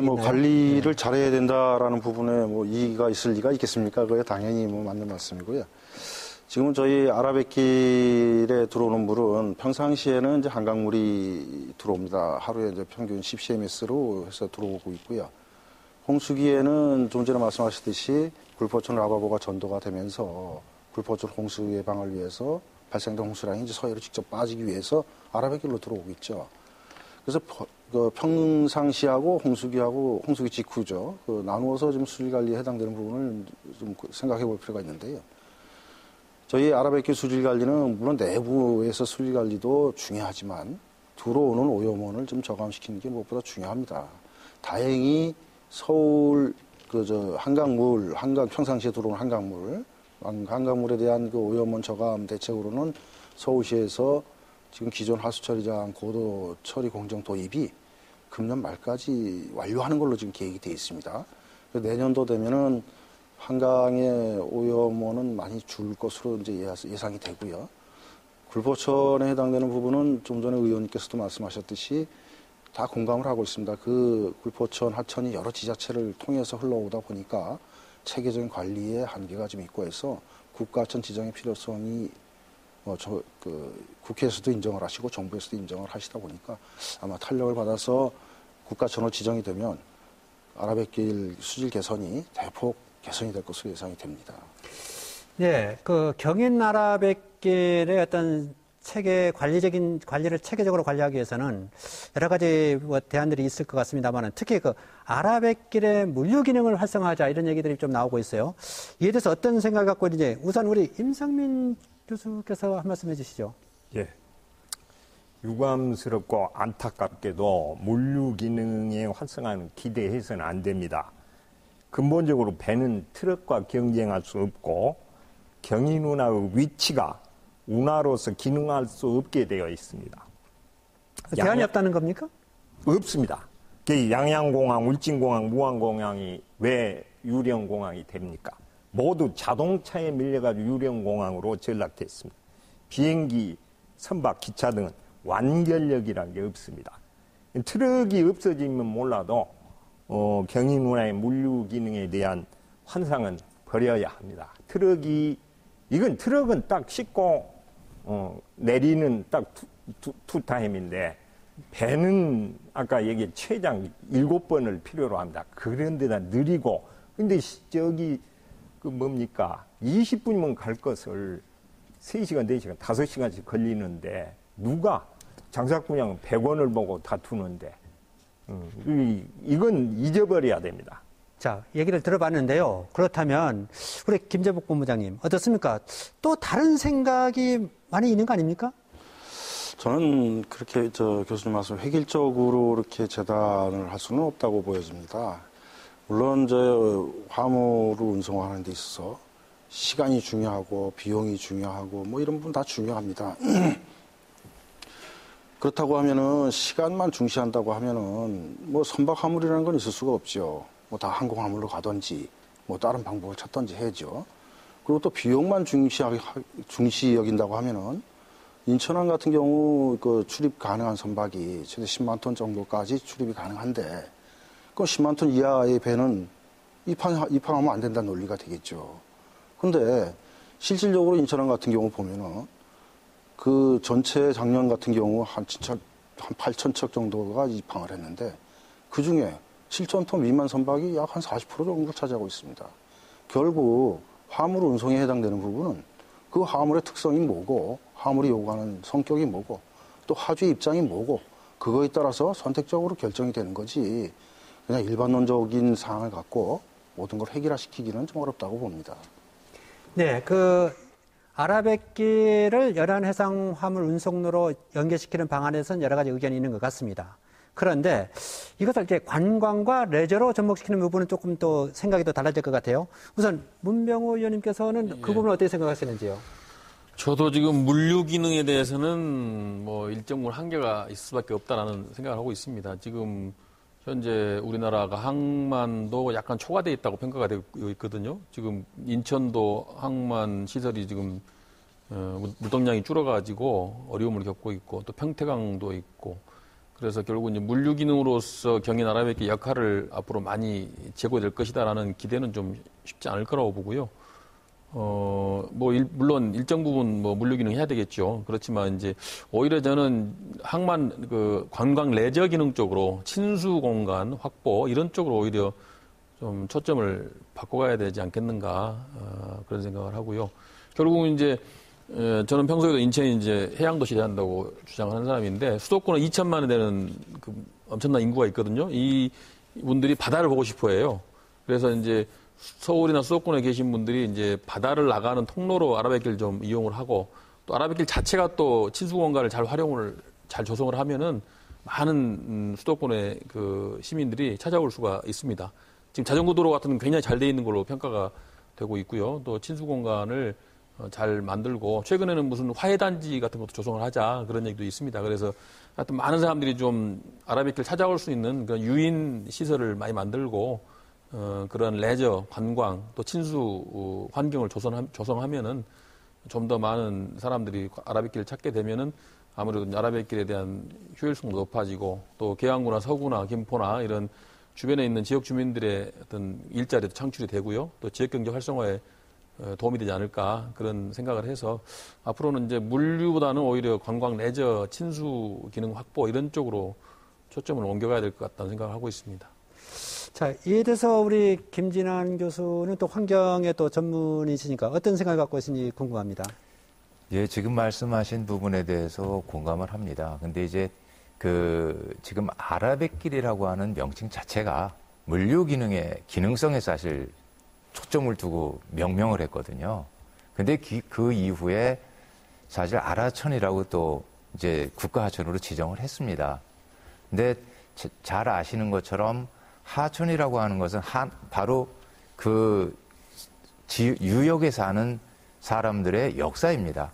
뭐 관리를 잘해야 된다라는 부분에 뭐 이의가 있을 리가 있겠습니까? 그게 당연히 뭐 맞는 말씀이고요. 지금 저희 아라뱃길에 들어오는 물은 평상시에는 이제 한강물이 들어옵니다. 하루에 이제 평균 10cms로 해서 들어오고 있고요. 홍수기에는 좀 전에 말씀하셨듯이 굴포천 라바보가 전도가 되면서 굴포천 홍수 예방을 위해서 발생된 홍수량이 이제 서해로 직접 빠지기 위해서 아라뱃길로 들어오고 있죠. 그래서 그 평상시하고 홍수기하고 홍수기 직후죠. 그 나누어서 좀 수질 관리에 해당되는 부분을 좀 생각해 볼 필요가 있는데요. 저희 아라뱃길 수질 관리는 물론 내부에서 수질 관리도 중요하지만 들어오는 오염원을 좀 저감시키는 게 무엇보다 중요합니다. 다행히 서울 한강 평상시에 들어오는 한강물에 대한 그 오염원 저감 대책으로는 서울시에서 지금 기존 하수처리장 고도 처리 공정 도입이 금년 말까지 완료하는 걸로 지금 계획이 되어 있습니다. 내년도 되면은 한강의 오염원은 많이 줄 것으로 이제 예상이 되고요. 굴포천에 해당되는 부분은 좀 전에 의원님께서도 말씀하셨듯이 다 공감을 하고 있습니다. 그 굴포천 하천이 여러 지자체를 통해서 흘러오다 보니까 체계적인 관리에 한계가 좀 있고 해서 국가하천 지정의 필요성이 국회에서도 인정을 하시고 정부에서도 인정을 하시다 보니까 아마 탄력을 받아서 국가천으로 지정이 되면 아라뱃길 수질 개선이 대폭 개선이 될 것으로 예상이 됩니다. 네, 그 경인 아라뱃길의 어떤 관리적인 관리를 체계적으로 관리하기 위해서는 여러 가지 대안들이 있을 것 같습니다만 특히 그 아라뱃길의 물류 기능을 활성화하자 이런 얘기들이 좀 나오고 있어요. 이에 대해서 어떤 생각을 갖고 있는지 우선 우리 임상민 교수께서 한 말씀 해주시죠. 예. 유감스럽고 안타깝게도 물류 기능의 활성화는 기대해서는 안 됩니다. 근본적으로 배는 트럭과 경쟁할 수 없고 경인 운하의 위치가 운하로서 기능할 수 없게 되어 있습니다. 대안이 없다는 겁니까? 없습니다. 양양공항, 울진공항, 무안공항이 왜 유령공항이 됩니까? 모두 자동차에 밀려가지고 유령공항으로 전락됐습니다. 비행기, 선박, 기차 등은 완결력이라는 게 없습니다. 트럭이 없어지면 몰라도 경인 운하의 물류 기능에 대한 환상은 버려야 합니다. 트럭은 딱 싣고 내리는 딱 투타임인데 배는 아까 얘기한 최장 7번을 필요로 합니다. 그런데다 느리고 근데 저기 그 뭡니까 20분이면 갈 것을 3시간, 4시간, 5시간씩 걸리는데 누가 장사꾼양은 100원을 보고 다투는데 이건 잊어버려야 됩니다. 자, 얘기를 들어봤는데요. 그렇다면 우리 김재복 본부장님 어떻습니까? 또 다른 생각이 많이 있는 거 아닙니까? 저는 그렇게 교수님 말씀 획일적으로 이렇게 재단을 할 수는 없다고 보여집니다. 물론 화물을 운송하는 데 있어서 시간이 중요하고 비용이 중요하고 뭐 이런 부분 다 중요합니다. 그렇다고 하면은 시간만 중시한다고 하면은 뭐 선박 화물이라는 건 있을 수가 없죠. 뭐 다 항공 화물로 가든지 뭐 다른 방법을 찾든지 해야죠. 그리고 또 비용만 중시 여긴다고 하면은 인천항 같은 경우 그 출입 가능한 선박이 최대 10만 톤 정도까지 출입이 가능한데 그럼 10만 톤 이하의 배는 입항하면 안 된다는 논리가 되겠죠. 근데 실질적으로 인천항 같은 경우 보면은 그 전체 작년 같은 경우 한 8,000척 정도가 입항을 했는데 그 중에 7,000톤 미만 선박이 약 한 40% 정도 차지하고 있습니다. 결국 화물 운송에 해당되는 부분은 그 화물의 특성이 뭐고 화물이 요구하는 성격이 뭐고 또 화주의 입장이 뭐고 그거에 따라서 선택적으로 결정이 되는 거지 그냥 일반론적인 사항을 갖고 모든 걸 해결화시키기는 좀 어렵다고 봅니다. 네, 그 아라뱃길을 연안해상 화물 운송로로 연계시키는 방안에서는 여러 가지 의견이 있는 것 같습니다. 그런데 이것을 이제 관광과 레저로 접목시키는 부분은 조금 또 생각이 더 달라질 것 같아요. 우선 문병호 의원님께서는 그 부분을 어떻게 생각하시는지요? 저도 지금 물류 기능에 대해서는 뭐 일정 부분 한계가 있을 수밖에 없다라는 생각을 하고 있습니다. 지금 현재 우리나라가 항만도 약간 초과되어 있다고 평가가 되고 있거든요. 지금 인천도 항만 시설이 지금 물동량이 줄어가지고 어려움을 겪고 있고 또 평택항도 있고 그래서 결국 이제 물류 기능으로서 경인 아라뱃길 역할을 앞으로 많이 제고될 것이다라는 기대는 좀 쉽지 않을 거라고 보고요. 물론 일정 부분 물류 기능 해야 되겠죠. 그렇지만 이제 오히려 저는 항만 관광 레저 기능 쪽으로 친수 공간 확보 이런 쪽으로 오히려 좀 초점을 바꿔가야 되지 않겠는가 그런 생각을 하고요. 결국은 이제 저는 평소에도 인천이 이제 해양도시 돼야 한다고 주장하는 사람인데 수도권은 2천만 원 되는 그 엄청난 인구가 있거든요. 이 분들이 바다를 보고 싶어해요. 그래서 이제 서울이나 수도권에 계신 분들이 이제 바다를 나가는 통로로 아라뱃길 좀 이용을 하고 또 아라뱃길 자체가 또 친수공간을 잘 조성을 하면은 많은 수도권의 그 시민들이 찾아올 수가 있습니다. 지금 자전거 도로 같은 건 굉장히 잘 돼 있는 걸로 평가가 되고 있고요. 또 친수공간을 잘 만들고 최근에는 무슨 화해단지 같은 것도 조성을 하자 그런 얘기도 있습니다. 그래서 하여튼 많은 사람들이 좀 아라뱃길 찾아올 수 있는 그런 유인 시설을 많이 만들고 그런 레저, 관광 또 친수 환경을 조성하면은 좀 더 많은 사람들이 아라뱃길을 찾게 되면은 아무래도 아라뱃길에 대한 효율성도 높아지고 또 계양구나 서구나 김포나 이런 주변에 있는 지역 주민들의 어떤 일자리도 창출이 되고요. 또 지역 경제 활성화에 도움이 되지 않을까 그런 생각을 해서 앞으로는 이제 물류보다는 오히려 관광, 레저, 친수 기능 확보 이런 쪽으로 초점을 옮겨가야 될 것 같다는 생각을 하고 있습니다. 자, 이에 대해서 우리 김진환 교수는 또 환경에 또 전문이시니까 어떤 생각을 갖고 계신지 궁금합니다. 예, 지금 말씀하신 부분에 대해서 공감을 합니다. 근데 이제 지금 아라뱃길이라고 하는 명칭 자체가 물류 기능의 기능성에 사실 초점을 두고 명명을 했거든요. 근데 그 이후에 사실 아라천이라고 또 이제 국가하천으로 지정을 했습니다. 근데 잘 아시는 것처럼 하천이라고 하는 것은 바로 그 유역에 사는 사람들의 역사입니다.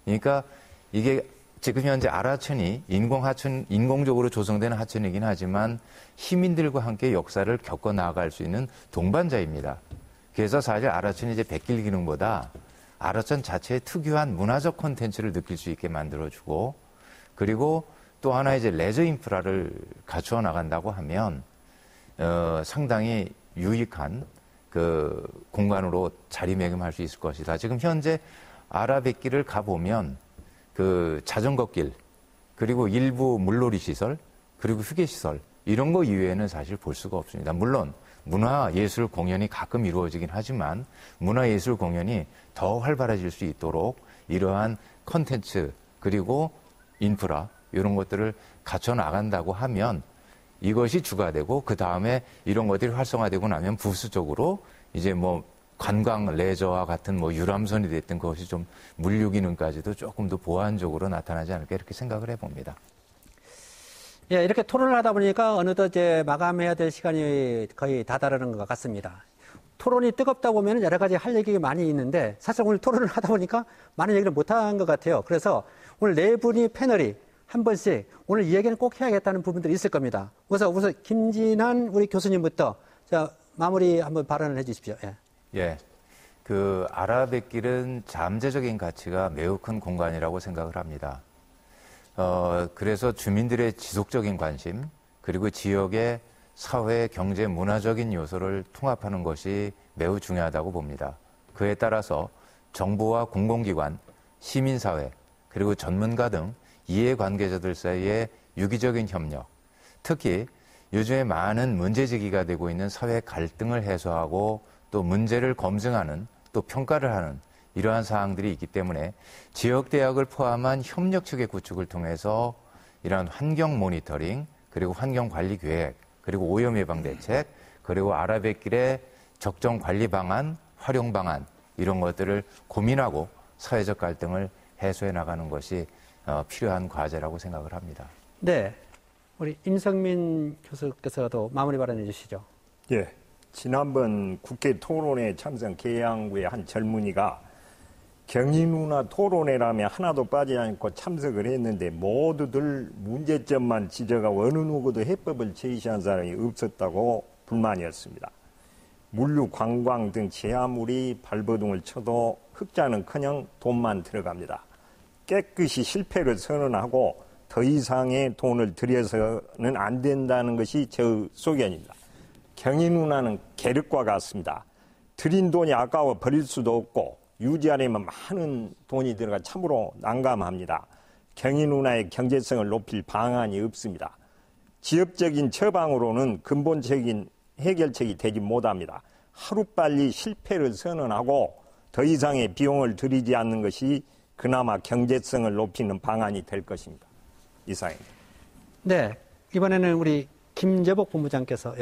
그러니까 이게 지금 현재 아라천이 인공적으로 조성된 하천이긴 하지만 시민들과 함께 역사를 겪어 나아갈 수 있는 동반자입니다. 그래서 사실 아라천이 이제 백길 기능보다 아라천 자체의 특유한 문화적 콘텐츠를 느낄 수 있게 만들어주고 그리고 또 하나 이제 레저 인프라를 갖추어 나간다고 하면 상당히 유익한 그 공간으로 자리매김할 수 있을 것이다. 지금 현재 아라뱃길을 가보면 그 자전거길 그리고 일부 물놀이 시설 그리고 휴게 시설 이런 거 이외에는 사실 볼 수가 없습니다. 물론 문화예술 공연이 가끔 이루어지긴 하지만 문화예술 공연이 더 활발해질 수 있도록 이러한 컨텐츠 그리고 인프라 이런 것들을 갖춰 나간다고 하면 이것이 주가 되고 그 다음에 이런 것들이 활성화되고 나면 부수적으로 이제 뭐 관광 레저와 같은 뭐 유람선이 됐던 것이 좀 물류 기능까지도 조금 더 보완적으로 나타나지 않을까 이렇게 생각을 해봅니다. 예, 이렇게 토론을 하다 보니까 어느덧 이제 마감해야 될 시간이 거의 다다르는 것 같습니다. 토론이 뜨겁다 보면 여러 가지 할 얘기가 많이 있는데 사실 오늘 토론을 하다 보니까 많은 얘기를 못한 것 같아요. 그래서 오늘 네 분이 패널이 한 번씩 오늘 이 얘기는 꼭 해야겠다는 부분들이 있을 겁니다. 우선 김진환 우리 교수님부터 자, 마무리 한번 발언을 해 주십시오. 예. 예. 그 아라뱃길은 잠재적인 가치가 매우 큰 공간이라고 생각을 합니다. 그래서 주민들의 지속적인 관심, 그리고 지역의 사회, 경제, 문화적인 요소를 통합하는 것이 매우 중요하다고 봅니다. 그에 따라서 정부와 공공기관, 시민사회, 그리고 전문가 등 이해관계자들 사이의 유기적인 협력, 특히 요즘에 많은 문제제기가 되고 있는 사회 갈등을 해소하고 또 문제를 검증하는 또 평가를 하는 이러한 사항들이 있기 때문에 지역대학을 포함한 협력체계 구축을 통해서 이러한 환경 모니터링 그리고 환경관리 계획 그리고 오염 예방 대책 그리고 아라뱃길의 적정 관리 방안, 활용 방안 이런 것들을 고민하고 사회적 갈등을 해소해 나가는 것이 필요한 과제라고 생각을 합니다. 네, 우리 임성민 교수께서도 마무리 발언해 주시죠. 예, 지난번 국회 토론회 참석 계양구의 한 젊은이가 경인우나 토론회라며 하나도 빠지지 않고 참석을 했는데 모두들 문제점만 지적하고 어느 누구도 해법을 제시한 사람이 없었다고 불만이었습니다. 물류, 관광 등 아무리 발버둥을 쳐도 흑자는커녕 돈만 들어갑니다. 깨끗이 실패를 선언하고 더 이상의 돈을 들여서는 안 된다는 것이 제 소견입니다. 경인운하는 계륵과 같습니다. 들인 돈이 아까워 버릴 수도 없고 유지하려면 많은 돈이 들어가 참으로 난감합니다. 경인운하의 경제성을 높일 방안이 없습니다. 지역적인 처방으로는 근본적인 해결책이 되지 못합니다. 하루빨리 실패를 선언하고 더 이상의 비용을 들이지 않는 것이 그나마 경제성을 높이는 방안이 될 것입니다. 이상입니다. 네, 이번에는 우리 김재복 본부장께서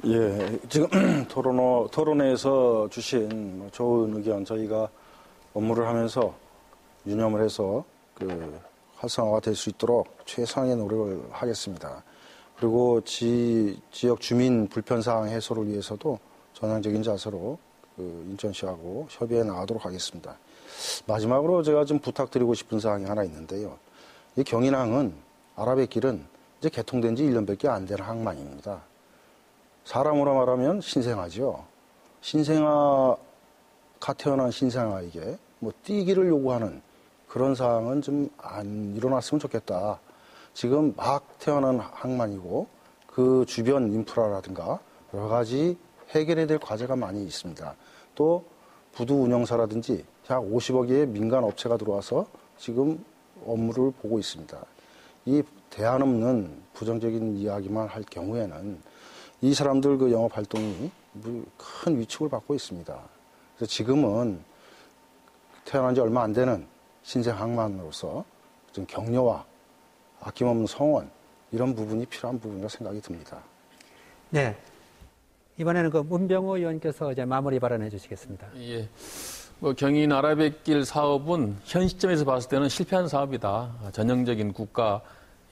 예, 지금 토론회에서 주신 좋은 의견 저희가 업무를 하면서 유념을 해서 활성화가 될 수 있도록 최선의 노력을 하겠습니다. 그리고 지역 주민 불편사항 해소를 위해서도 전향적인 자세로 인천시하고 협의해 나가도록 하겠습니다. 마지막으로 제가 좀 부탁드리고 싶은 사항이 하나 있는데요. 이 경인항은 아라뱃길은 이제 개통된 지 1년밖에 안 된 항만입니다. 사람으로 말하면 신생아죠. 신생아가 태어난 신생아에게 뭐 뛰기를 요구하는 그런 사항은 좀 안 일어났으면 좋겠다. 지금 막 태어난 항만이고 그 주변 인프라라든가 여러 가지 해결해야 될 과제가 많이 있습니다. 또 부두 운영사라든지 약 50억의 민간 업체가 들어와서 지금 업무를 보고 있습니다. 이 대안 없는 부정적인 이야기만 할 경우에는 이 사람들 그 영업 활동이 큰 위축을 받고 있습니다. 그래서 지금은 태어난 지 얼마 안 되는 신생 항만으로서 좀 격려와 아낌없는 성원 이런 부분이 필요한 부분이라 생각이 듭니다. 네. 이번에는 그 문병호 의원께서 이제 마무리 발언해 주시겠습니다. 예. 경인 아라뱃길 사업은 현 시점에서 봤을 때는 실패한 사업이다. 전형적인 국가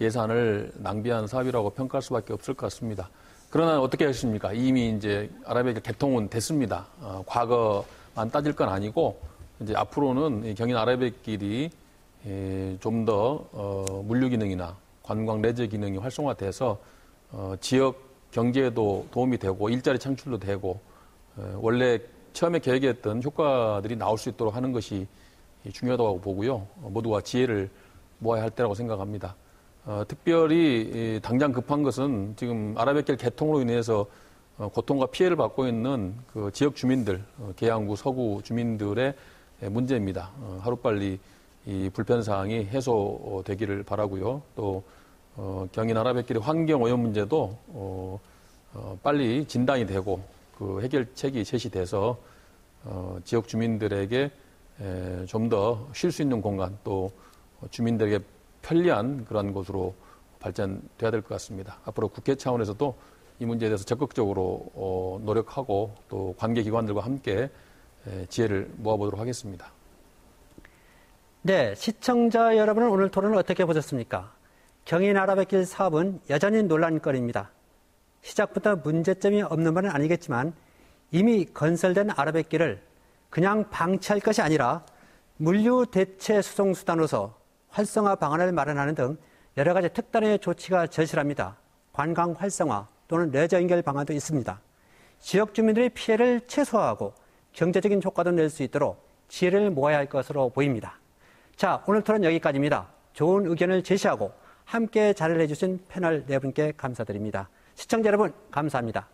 예산을 낭비한 사업이라고 평가할 수밖에 없을 것 같습니다. 그러나 어떻게 하십니까? 이미 이제 아라뱃길 개통은 됐습니다. 과거만 따질 건 아니고 이제 앞으로는 경인 아라뱃길이 좀 더 물류 기능이나 관광 레저 기능이 활성화돼서 지역 경제에도 도움이 되고 일자리 창출도 되고 원래 처음에 계획했던 효과들이 나올 수 있도록 하는 것이 중요하다고 보고요. 모두가 지혜를 모아야 할 때라고 생각합니다. 특별히 당장 급한 것은 지금 아라뱃길 개통으로 인해서 고통과 피해를 받고 있는 그 지역 주민들, 계양구, 서구 주민들의 문제입니다. 하루빨리 이 불편사항이 해소되기를 바라고요. 또 경인 아라뱃길의 환경오염 문제도 빨리 진단이 되고 그 해결책이 제시돼서 지역 주민들에게 좀 더 쉴 수 있는 공간 또 주민들에게 편리한 그런 곳으로 발전돼야 될 것 같습니다. 앞으로 국회 차원에서도 이 문제에 대해서 적극적으로 노력하고 또 관계기관들과 함께 지혜를 모아보도록 하겠습니다. 네, 시청자 여러분은 오늘 토론을 어떻게 보셨습니까? 경인 아라뱃길 사업은 여전히 논란거리입니다. 시작부터 문제점이 없는 바는 아니겠지만 이미 건설된 아라뱃길을 그냥 방치할 것이 아니라 물류 대체 수송 수단으로서 활성화 방안을 마련하는 등 여러 가지 특단의 조치가 절실합니다. 관광 활성화 또는 레저 연결 방안도 있습니다. 지역 주민들의 피해를 최소화하고 경제적인 효과도 낼 수 있도록 지혜를 모아야 할 것으로 보입니다. 자, 오늘 토론 여기까지입니다. 좋은 의견을 제시하고 함께 자리를 해주신 패널 네 분께 감사드립니다. 시청자 여러분, 감사합니다.